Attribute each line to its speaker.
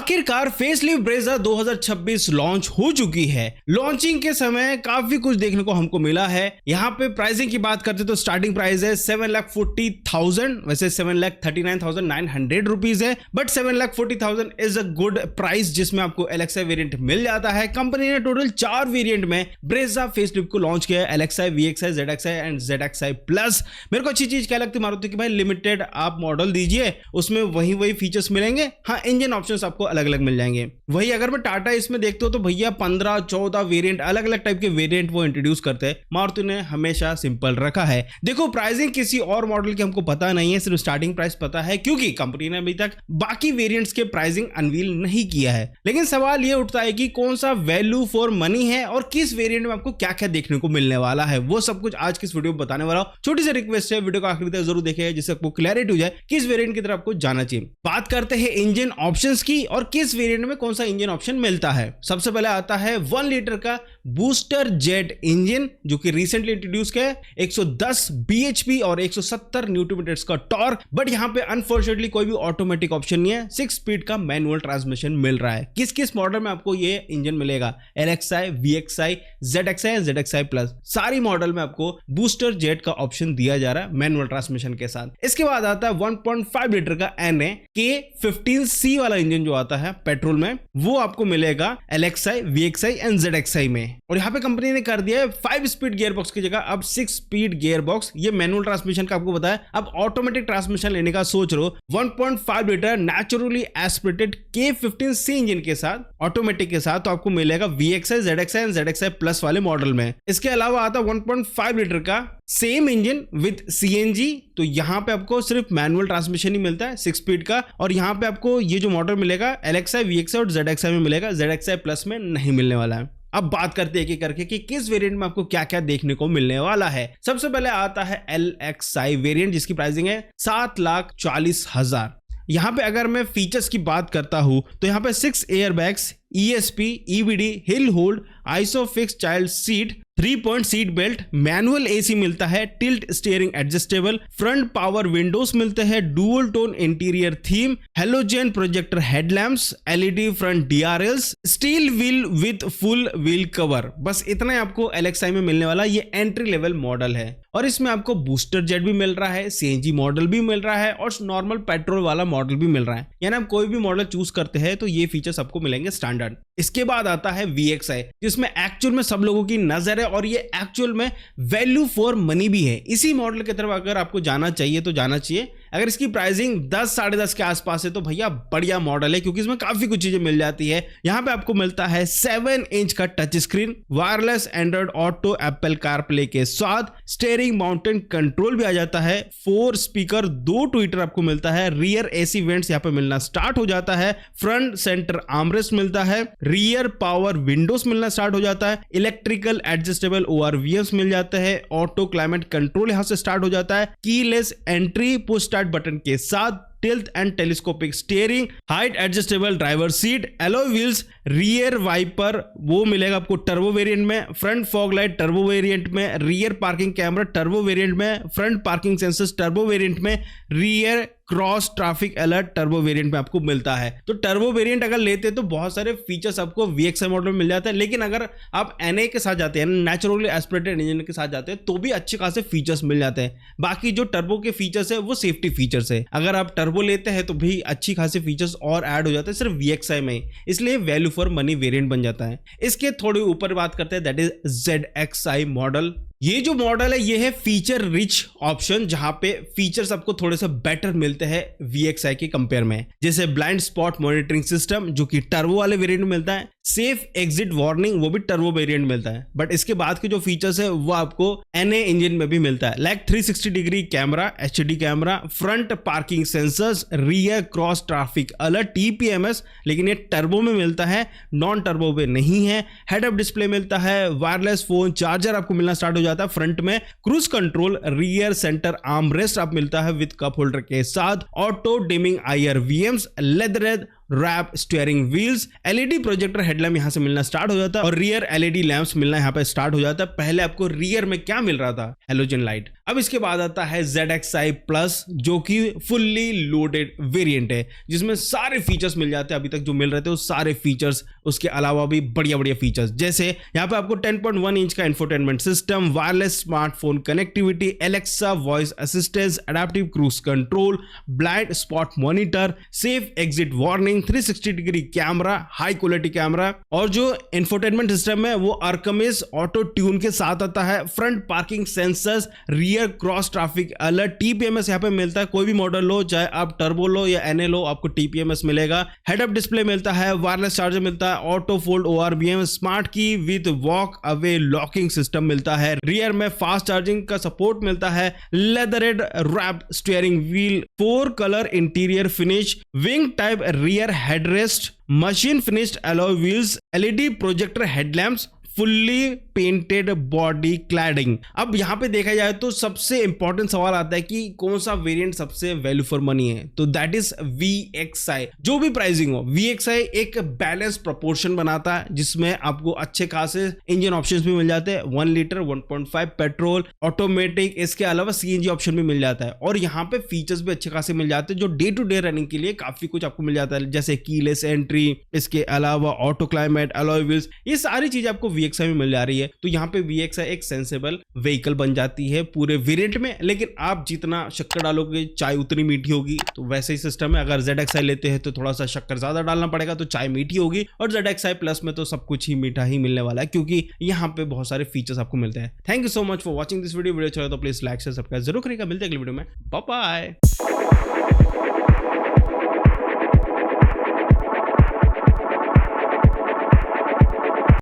Speaker 1: आखिरकार facelift Brezza 2026 launch हो चुकी है। लॉन्चिंग के समय काफी कुछ देखने को हमको मिला है। यहाँ पे प्राइसिंग की बात करते तो स्टार्टिंग प्राइस है 7,40,000, वैसे 7,39,900 रुपीज है, but 7,40,000 is a good price जिसमें आपको एलेक्साई वेरिएंट मिल जाता है। कंपनी ने टोटल 4 वेरिएंट में ब्रेजा फेसलिफ्ट को लॉन्च किया है, LXi, VXi, ZXi and ZXi plus. मेरे को अच्छी चीज क्या लगती है मारुति की, भाई लिमिटेड आप मॉडल दीजिए, उसमें वही फीचर्स मिलेंगे। हाँ, इंजन ऑप्शंस आपको अलग अलग मिल जाएंगे। वही अगर मैं टाटा इसमें देखते हो तो भैया 15-14 वेरिएंट, अलग अलग टाइप के वेरिएंट वो इंट्रोड्यूस करते हैं। मारुति ने हमेशा सिंपल रखा है। देखो प्राइसिंग किसी और मॉडल की हमको पता नहीं है, सिर्फ स्टार्टिंग प्राइस पता है, क्योंकि कंपनी ने अभी तक बाकी वेरिएंट्स के प्राइसिंग अनवील नहीं किया है। लेकिन सवाल ये उठता है कि कौन सा वैल्यू फॉर मनी है और किस वेरिएंट में आपको क्या क्या देखने को मिलने वाला है, वो सब कुछ आज की इस वीडियो में बताने वाला हूं। छोटी सी रिक्वेस्ट है, वीडियो को आखिर तक जरूर देखें जिससे आपको क्लैरिटी हो जाए किस वेरिएंट की तरफ आपको जाना चाहिए। बात करते हैं इंजन ऑप्शंस की और किस वेरिएंट में कौन सा इंजन ऑप्शन मिलता है। सबसे पहले आता है 1 लीटर का बूस्टर जेट इंजन जो कि रिसेंटली इंट्रोड्यूस किया है, 110 bhp और 170 न्यूटन मीटर्स का टॉर्क। बट यहां पे अनफॉर्चुनेटली कोई भी ऑटोमेटिक ऑप्शन नहीं है, 6 स्पीड का मैनुअल ट्रांसमिशन मिल रहा है। किस किस मॉडल में आपको ये इंजन मिलेगा, एलेक्साई, वीएक्सआई, जेडएक्सआई, जेडएक्सआई प्लस, सारी मॉडल में आपको बूस्टर जेट का ऑप्शन दिया जा रहा है मैनुअल ट्रांसमिशन के साथ। इसके बाद आता है 1.5 लीटर का NA K15C वाला इंजन जो आता है पेट्रोल में, वो आपको मिलेगा एलेक्साई, वीएक्सआई एंड जेडएक्सआई में। और यहाँ पे कंपनी ने कर दिया है 5 स्पीड गियर बॉक्स की जगह अब 6 स्पीड गियर बॉक्स। ये मैनुअल ट्रांसमिशन का आपको बताया, अब ऑटोमेटिक ट्रांसमिशन लेने का सोच रहे हो। 1.5 litre naturally aspirated K15C engine के साथ, ऑटोमेटिक के साथ, तो आपको मिलेगा VXi, ZXi and ZXi plus वाले मॉडल में। इसके अलावा आता 1.5 लीटर का सेम इंजन विद CNG, तो यहां पे आपको सिर्फ मैनुअल ट्रांसमिशन ही मिलता है 6 स्पीड का। और यहां पे आपको ये जो मॉडल मिलेगा एलेक्साई, वीएक्सआई और जेडएक्सआई में मिलेगा, जेडएक्सआई प्लस में नहीं मिलने वाला है। अब बात करते हैं एक एक करके कि किस वेरिएंट में आपको क्या क्या देखने को मिलने वाला है। सबसे पहले आता है LXI वेरिएंट जिसकी प्राइसिंग है 7,40,000। यहां पे अगर मैं फीचर्स की बात करता हूं तो यहां पे 6 airbags, ESP, EBD, hill hold, isofix child seat, 3-point seat belt, manual AC मिलता है, tilt steering adjustable, front power Windows मिलते हैं, dual tone interior theme, halogen projector headlamps, LED front DRLs, steel wheel with full wheel cover. बस इतना ही आपको एलेक्साई में मिलने वाला। ये एंट्री लेवल मॉडल है और इसमें आपको बूस्टर जेट भी मिल रहा है, CNG मॉडल भी मिल रहा है और नॉर्मल पेट्रोल वाला मॉडल भी मिल रहा है। यानी आप कोई भी मॉडल चूज करते हैं तो ये फीचर्स आपको मिलेंगे स्टैंडर्ड। इसके बाद आता है VXI जिसमें एक्चुअल में सब लोगों की नजर है और ये एक्चुअल में वैल्यू फॉर मनी भी है। इसी मॉडल की तरफ अगर आपको जाना चाहिए तो जाना चाहिए। अगर इसकी प्राइसिंग 10-10.5 के आसपास है तो भैया बढ़िया मॉडल है, क्योंकि इसमें काफी कुछ चीजें मिल जाती है। यहां पे आपको मिलता है 7 इंच का touch screen, wireless Android auto, Apple CarPlay के साथ, स्टीयरिंग माउंटेन कंट्रोल भी आ जाता है, 4 स्पीकर, 2 ट्विटर आपको मिलता है, रियर AC वेंट्स यहां पे मिलना स्टार्ट हो जाता है, फ्रंट सेंटर आर्मरेस्ट मिलता है, रियर पावर विंडोज मिलना स्टार्ट हो जाता है, इलेक्ट्रिकल एडजस्टेबल ORVS मिल जाता है, ऑटो क्लाइमेट कंट्रोल यहां से स्टार्ट हो जाता है, keyless entry push start button के साथ, tilt and telescopic steering, height adjustable driver seat, alloy wheels, rear wiper वो मिलेगा आपको टर्बो वेरिएंट में, front fog light turbo variant में, rear parking camera turbo variant में, front parking sensors turbo variant में, rear cross traffic alert turbo variant में आपको मिलता है। तो टर्बो वेरिएंट अगर लेते हैं तो बहुत सारे फीचर्स आपको VXI मॉडल में मिल जाता है, लेकिन अगर आप NA के साथ जाते हैं, नेचुरली एस्पिरेटेड इंजन के साथ जाते हैं तो भी अच्छे खासे फीचर्स मिल जाते हैं। बाकी जो टर्बो के फीचर्स है वो सेफ्टी फीचर्स है। अगर आप टर्बो लेते हैं तो भी अच्छी खासी फीचर्स और ऐड हो जाते हैं सिर्फ VXI में, इसलिए वैल्यू फॉर मनी वेरिएंट बन जाता है। इसके थोड़ी ऊपर बात करते हैं, दैट इज ZXI मॉडल। ये जो मॉडल है ये है फीचर रिच ऑप्शन, जहां पे फीचर्स आपको थोड़े से बेटर मिलते हैं VXI के कंपेयर में, जैसे ब्लाइंड स्पॉट मॉनिटरिंग सिस्टम जो कि टर्बो वाले वेरिएंट में मिलता है, सेफ एग्जिट वार्निंग वो भी टर्बो वेरिएंट मिलता है। बट इसके बाद के जो फीचर्स है वो आपको NA इंजन में भी मिलता है, like 360 degree camera, HD camera, front parking sensors, rear cross traffic alert, TPMS, लेकिन ये टर्बो में मिलता है, नॉन टर्बो पे नहीं है। हेड अप डिस्प्ले मिलता है, वायरलेस फोन चार्जर आपको मिलना स्टार्ट हो जाता है फ्रंट में, cruise control, rear centre arm rest आप मिलता है विद कप होल्डर के साथ, auto dimming IRVMs, leather wrap steering wheels, LED projector headlamp यहां से मिलना स्टार्ट हो जाता है और रियर LED लैंप्स मिलना यहां पे स्टार्ट हो जाता है। पहले आपको रियर में क्या मिल रहा था, हेलोजन लाइट, अब इसके बाद आता है ZXi प्लस, जो कि फुल्ली लोडेड वेरिएंट है, जिसमें सारे फीचर्स मिल जाते हैं अभी तक जो मिल रहे थे वो सारे फीचर्स, उसके अलावा भी बढ़िया बढ़िया फीचर्स, जैसे यहाँ पे आपको 10.1 इंच का infotainment system, wireless smartphone connectivity, Alexa voice assistance, adaptive cruise control, blind spot monitor, safe exit warning, 360 degree camera, high quality camera, और जो इंफोटेनमेंट सिस्टम है वो आर्कमिस ऑटो ट्यून के साथ आता है, front parking sensors, rear cross traffic alert, TPMS यहाँ पे मिलता है, कोई भी मॉडल लो, चाहे आप टर्बो लो या एनए लो, आपको टीपीएमएस मिलेगा, हेड अप डिस्प्ले मिलता है, वायरलेस चार्जर मिलता है, ऑटो फोल्ड ORBM, स्मार्ट की with walk away locking system मिलता है, रियर में फास्ट चार्जिंग का सपोर्ट मिलता है, leatherette wrapped steering wheel, 4 colour interior finish, wing type rear headrest, machine finished alloy wheels, LED projector headlamps, fully painted body cladding. अब यहां पे देखा जाए तो सबसे इंपॉर्टेंट सवाल आता है कि कौन सा वेरिएंट सबसे वैल्यू फॉर मनी है, तो दैट इज VXi। जो भी प्राइसिंग हो, VXi एक बैलेंस प्रोपोर्शन बनाता है, जिसमें आपको अच्छे खासे इंजन ऑप्शंस भी मिल जाते हैं, 1 लीटर 1.5 पेट्रोल, ऑटोमेटिक, इसके अलावा CNG ऑप्शन भी मिल जाता है, और यहाँ पे फीचर्स भी अच्छे खासे मिल जाते हैं जो डे टू डे रनिंग के लिए काफी कुछ आपको मिल जाता है, जैसे कीलेस एंट्री, इसके अलावा ऑटो क्लाइमेट, अलॉय व्हील्स, ये सारी चीजें आपको VXi में मिल जा रही है। तो यहाँ पे VXi एक सेंसेबल व्हीकल बन जाती है पूरे वेरिएंट में, लेकिन आप जितना शक्कर डालोगे चाय उतनी मीठी होगी, तो वैसे ही सिस्टम है। अगर ZXi लेते हैं तो थोड़ा सा शक्कर ज्यादा डालना पड़ेगा, तो चाय मीठी होगी, और ZXi प्लस में तो सब कुछ ही मीठा ही मिलने वाला है, क्योंकि यहाँ पे बहुत सारे फीचर्स आपको मिलते हैं। Thank you so much for watching this video. Video अच्छा लगा तो प्लीज लाइक शेयर सब्सक्राइब जरूर करेगा। मिलते हैं अगली वीडियो में, बाय बाय।